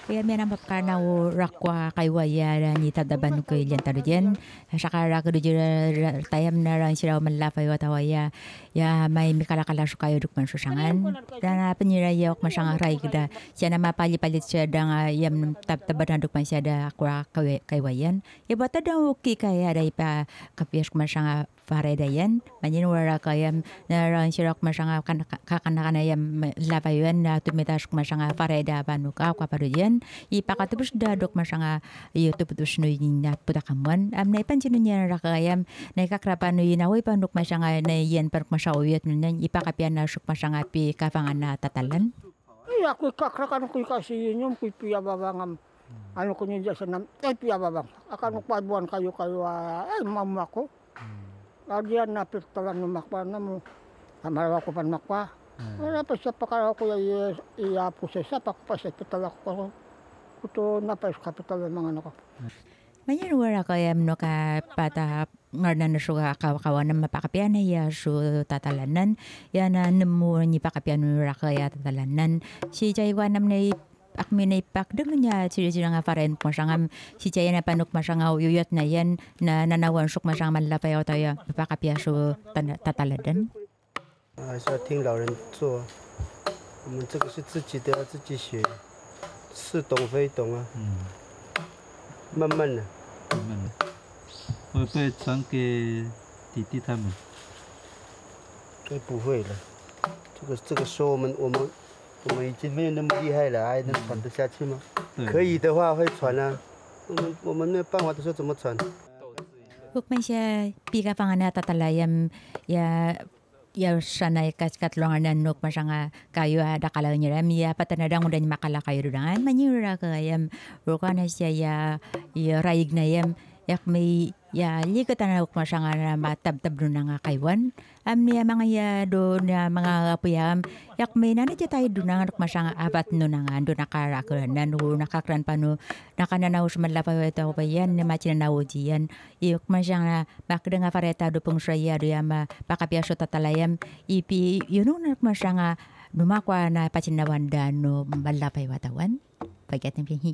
Kaya may namap ka na rakwa kay waya ni tadaban ko ilian tarudian. Saka rak tayam na ran sila malapay watawaya. Ya may mikalakala su kayo dukman susangan. Dan peniraya ok masang ray kita. Siya na mapali-palit siya dang yam tabadan dukman siya da akwa kay wayan. Ya bata daw okay kaya da ipa kapiyas masang faredayan. Manyin wara kayam na ran sila masang kakana yam lapayuan na tumitas masang fareda panuka kwa parudian. Ipakatapos dadok masanga YouTube no na putakamuan am na ipansin niya rakayam na ikakrapan no yinawi panuk masanga na yan per masauyat nun ipakapian na suk masanga pi kafangan na tatalan. Iya aku kakrakan ko kasi yun kuy piyababangam ano ko niya sa nam piyababang akan pabuan kayo ay mama ko. Agian na pitalan no makpa na mo amarawa ko pan makpa. Wala pa sa pakaraw ko iya po sa pakpa sa pitala ko. Kuto napais kapital ng mga nako. Manyan wala kayam no ka pata ngarna na suga kawan na mapakapian na ya su tatalanan ya na nemu ni pakapian ra kaya tatalanan si jaywan nam nay akmi na ipak dengan niya sila nga faren masangam si jaya na panuk masanga uyuyot na yan na nanawan suk masang malapay o tayo mapakapia su tataladan. 是要听老人做，我们这个是自己的，要自己学。似懂非懂啊，慢慢的，慢慢的，会不会传给弟弟他们？不会了，这个时候我们已经没有那么厉害了，还能传得下去吗？可以的话会传啊，我们没有办法的时候怎么传？Huwag siya pika pangan tatalayam ya sana katlongan na nuk masanga kayo ada kalau nyeram ya patanadang udah makala kayo dungan manyura kayam rokana siya ya raig na yam yak may ya likatan na masanga na matab-tab dunang kaywan niya mga ya do na mga puyam yak may nanadya tayo dunang masanga abat nunangan do nakarakuran no nakakran pano nakananaw sumalapay ito pa yan na machinanaw diyan yak masanga bakda nga fareta do pong sraya do yama pakapiaso tatalayam ipi yunong masanga numakwa na pachinawan no malapay watawan pagyatin pihi.